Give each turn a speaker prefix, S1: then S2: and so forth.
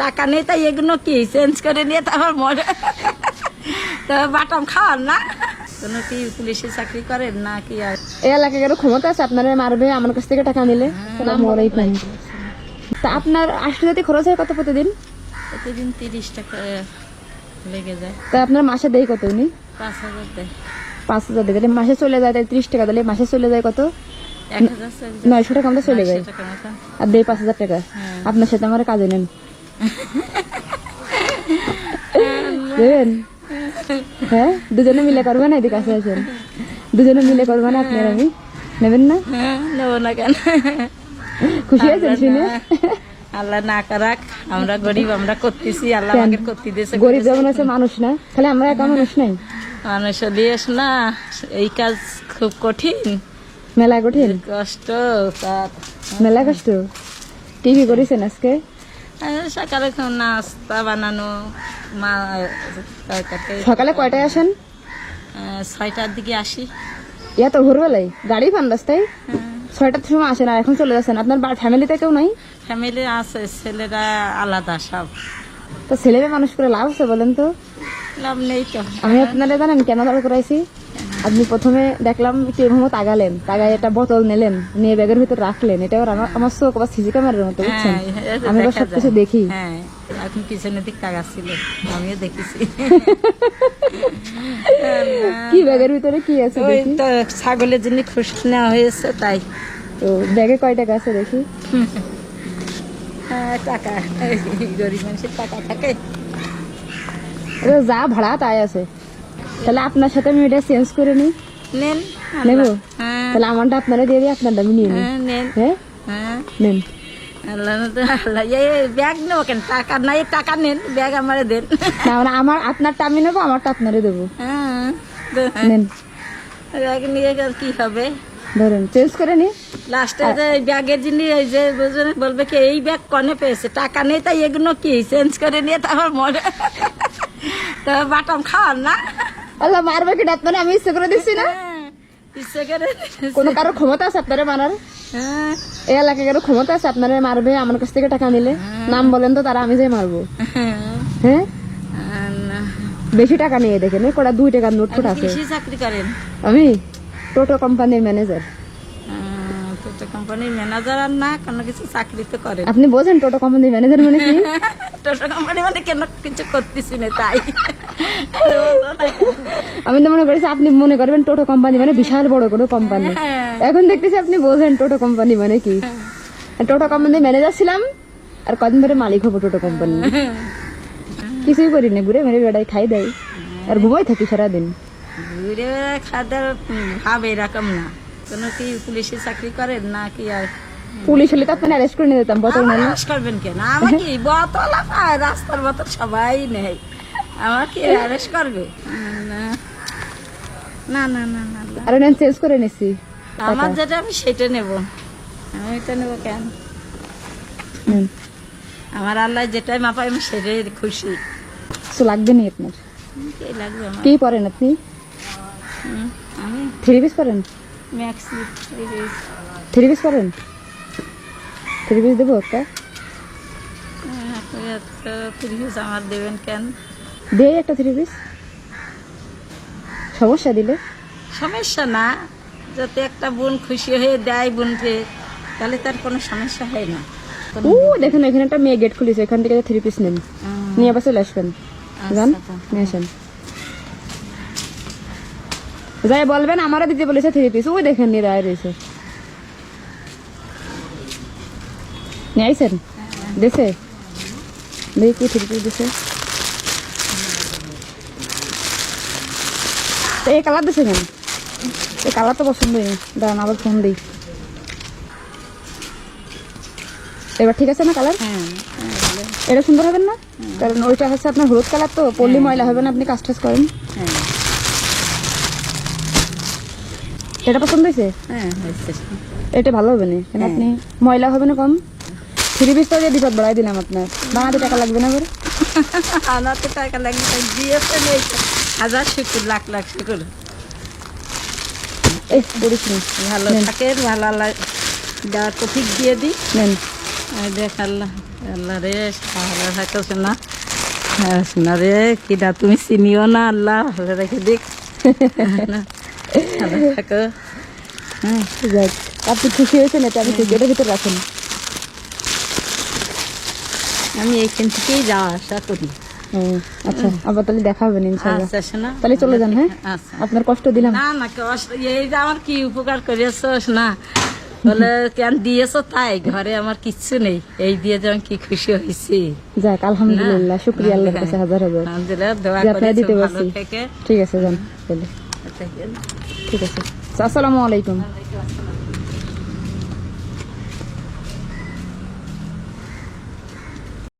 S1: টাকা নেই, তাই এগুলো কি চেঞ্জ করে নিয়ে তারপর মরে তো বাটাম খাওয়ার না। কোনো কি পুলিশে চাকরি করেন না কি? আর
S2: এই এলাকায় কারো ক্ষমতা আছে আপনারা মারবে আমার কাছ থেকে টাকা নিলে? মরাই পাই। তা আপনার আসলে যদি খরচ হয় কত প্রতিদিন?
S1: প্রতিদিন 30 টাকা লেগে যায়।
S2: তা আপনার মাসে দেয় কত উনি?
S1: 5,000 দেয়।
S2: 5,000 দেয়, তাহলে মাসে চলে যায়, তাই 30 টাকা দিলে মাসে চলে যায় কত? 900 টাকা মতো চলে যায়। আর দেয় 5,000 টাকা। আপনার সাথে আমার কাজে নেন দেবেন? হ্যাঁ, দুজনে মিলে করবে না? এদিকে কাছে আছেন, দুজনে মিলে করবে না আপনার? আমি নেবেন না?
S1: নেবো না কেন?
S2: খুশি আছেন শুনে?
S1: আল্লাহ না করাক, আমরা গরিব, আমরা করতেছি, আল্লাহ আমাকে করতে দিয়েছে।
S2: গরিব যেমন আছে মানুষ না, তাহলে আমরা একা মানুষ নাই?
S1: মানুষ দিয়েছ না, এই কাজ খুব কঠিন,
S2: মেলা কঠিন,
S1: কষ্ট। তার
S2: মেলা কষ্ট। টিভি করেছেন আজকে?
S1: সকালে নাস্তা বানানো, মা তরকারি।
S2: সকালে কয়টায় আসেন?
S1: 6টার দিকে আসি।
S2: এত ভোরবেলায় গাড়ি পান রাস্তায়? 6টার সময় আসেন আর এখন চলে যাচ্ছেন। আপনার ফ্যামিলিতে কেউ নাই?
S1: ফ্যামিলি আছে, ছেলেরা আলাদা সব।
S2: তো ছেলে মেয়ে মানুষ করে লাভ আছে বলেন তো?
S1: লাভ নেই তো।
S2: আমি আপনারা জানেন কেন দাঁড় করাইছি? আপনি প্রথমে দেখলাম একটু এভাবে তাগালেন, তাগায় একটা বোতল নিলেন, নিয়ে ব্যাগের ভিতর রাখলেন। এটা আমার চোখ আবার সিসি ক্যামেরার মতো, বুঝছেন? আমি আবার সবকিছু দেখি।
S1: হ্যাঁ, এখন পিছনের দিক তাকাচ্ছিল, আমিও দেখেছি।
S2: কি ব্যাগের ভিতরে কি আছে
S1: ওই
S2: দেখি?
S1: তো ছাগলের জন্য খুশ নেওয়া হয়েছে, তাই।
S2: তো ব্যাগে কয় টাকা আছে দেখি?
S1: টাকা, গরিব মানুষের টাকা থাকে।
S2: যা ভাড়া তাই আছে। তাহলে আপনার সাথে আমি এটা চেঞ্জ করে নিই।
S1: নেন,
S2: নেবো?
S1: হ্যাঁ
S2: তাহলে আমারটা আপনারা দিয়ে দিই, আপনারটা আমি নিয়ে নিই।
S1: নেন।
S2: হ্যাঁ,
S1: হ্যাঁ,
S2: নেন।
S1: আল্লাহ আল্লাহ, এই ব্যাগ নেবো কেন? টাকা নাই, টাকা নেন, ব্যাগ আমারে দেন।
S2: না মানে আপনারটা আমি নেবো, আমারটা আপনারে দেবো।
S1: হ্যাঁ,
S2: নেন,
S1: ব্যাগ নিয়ে গেলে কি হবে?
S2: ধরেন চেঞ্জ করে নি।
S1: লাস্টে যে ব্যাগের জিনিস এই যে বুঝলেন, বলবে কি এই ব্যাগ কনে পেয়েছে, টাকা নেই, তাই এগুলো কি চেঞ্জ করে নিয়ে তারপর মরে তো বাটাম খাওয়ার না।
S2: আল্লাহ মারবে কি আপনারা? আমি ইচ্ছে করে দিচ্ছি না।
S1: ইচ্ছে করে।
S2: কোনো কারো ক্ষমতা আছে আপনারা মারার?
S1: হ্যাঁ,
S2: এই এলাকায় কারো ক্ষমতা আছে আপনারা মারবে আমার কাছ থেকে টাকা নিলে? নাম বলেন তো, তারা আমি যাই মারবো। হ্যাঁ, বেশি টাকা নিয়ে দেখেন, কটা 2 টাকার নোট ফোট আছে।
S1: কৃষি চাকরি করেন?
S2: আমি টোটো কোম্পানির ম্যানেজার।
S1: টোটো কোম্পানির ম্যানেজার? আর না, কোনো কিছু চাকরি তো করেন?
S2: আপনি বোঝেন টোটো কোম্পানির ম্যানেজার মানে কি?
S1: টোটো কোম্পানি মানে কেন কিছু করতেছি না, তাই।
S2: আমি তো মনে করেছি আপনি মনে করবেন টোটো কোম্পানি মানে বিশাল বড় কোনো কোম্পানি। এখন দেখতেছি আপনি বোঝেন টোটো কোম্পানি মানে কি। টোটো কোম্পানির ম্যানেজার ছিলাম, আর কদিন ধরে মালিক হবো টোটো কোম্পানি। কিছুই করি না, ঘুরে মেরে বেড়াই, খাই দেয় আর ঘুমাই থাকি সারাদিন।
S1: ঘুরে খাদের ভাব এরকম না। কোনো কি পুলিশে চাকরি করেন না কি? আর
S2: পুলিশ হলে তো আপনার অ্যারেস্ট করে নিয়ে যেতাম। বোতল নেন
S1: arrest করবেন কেন? আমার কি বোতল পায়, রাস্তার বোতল সবাই নেই, আমার কি অ্যারেস্ট করবে? না না না না না না।
S2: আর নেন, চেঞ্জ করে নিচ্ছি।
S1: আমার যেটা আমি সেটা নেব, আমি এটা নেবো কেন?
S2: নেন।
S1: আমার আল্লাহ যেটাই মাপায় আমি সেটাই খুশি।
S2: কিছু লাগবে নি আপনার?
S1: কি লাগবে আমার?
S2: কি পরেন আপনি?
S1: আমি
S2: 3 পিস পরেন?
S1: ম্যাক্সি
S2: 3 পিস পরেন? 3 পিস দেবো একটা?
S1: প্রিভিউস আমার দেবেন কেন?
S2: দে একটা 3 পিস। সমস্যা দিলে?
S1: সমস্যা না, যাতে একটা বোন খুশি হয়ে দেয় বোনকে, তাহলে তার কোনো সমস্যা হয় না।
S2: ও দেখেন, এখানে একটা মেয়ে গেট খুলেছে, এখান থেকে 3 পিস নেন, নিয়ে আবার চলে আসবেন। জান, নিয়ে আসেন। যাই বলবেন আমারও দিতে বলেছে 3 পিস। ওই দেখেন নিয়ে দাঁড়িয়ে রয়েছে। নিয়ে আইসেন? দেশে দেখি কি 3 পিস দিছে। এই কালার দিছে কেন? এই কালার তো পছন্দ নেই। দাঁড়ান আবার ফোন দিই। এবার ঠিক আছে না কালার? এটা সুন্দর হবে না? কারণ ওইটা হচ্ছে আপনার হলুদ কালার, তো পল্লী ময়লা হবে না, আপনি কাজ টাজ করেন। এটা পছন্দ হয়েছে? এটা ভালো হবে না কেন? আপনি ময়লা হবে না কম? 3 পিস তো বিপদ বাড়াই দিলাম আপনার। বানাতে টাকা লাগবে না? করে
S1: আনাতে টাকা লাগবে, দিয়েছেন এই হাজার শুকুর, লাখ লাখ শুকুর।
S2: এই পড়িস নি।
S1: ভালো থাকেন, ভালো আল্লাহ দেওয়ার তৌফিক দিয়ে দিই।
S2: নেন,
S1: এই দেখ আল্লাহ, আল্লাহ রে ভালো থাকো শোনা, শোনা রে কিনা তুমি চিনিও না, আল্লাহ ভালো রেখে দেখ, ভালো থাকো। হ্যাঁ
S2: যাক, আপনি খুশি হয়েছেন, এটা আমি খুশি, এটার ভিতরে রাখেন।
S1: আমি এইখান থেকেই যাওয়া আসা করি।
S2: আচ্ছা, আবার তাহলে দেখা হবে না ইনশাআল্লাহ।
S1: আচ্ছা শোনা,
S2: তাহলে চলে যান। হ্যাঁ,
S1: আচ্ছা।
S2: আপনার কষ্ট দিলাম।
S1: না না এই যে আমার কি উপকার করেছো না, বলে কেন দিয়েছো তাই, ঘরে আমার কিচ্ছু নেই, এই দিয়ে যে আমি কি খুশি হয়েছি।
S2: যাক, আলহামদুলিল্লাহ, শুকরিয়া আল্লাহর কাছে হাজার হাজার
S1: আলহামদুলিল্লাহ, দোয়া
S2: যে আপনারা
S1: করেছো
S2: দিতে
S1: ভালো
S2: পারছি।
S1: থেকে।
S2: ঠিক আছে, যান তাহলে।
S1: আচ্ছা,
S2: ঠিক আছে, আসসালামু আলাইকুম।
S1: ওয়ালাইকুম আসসালাম।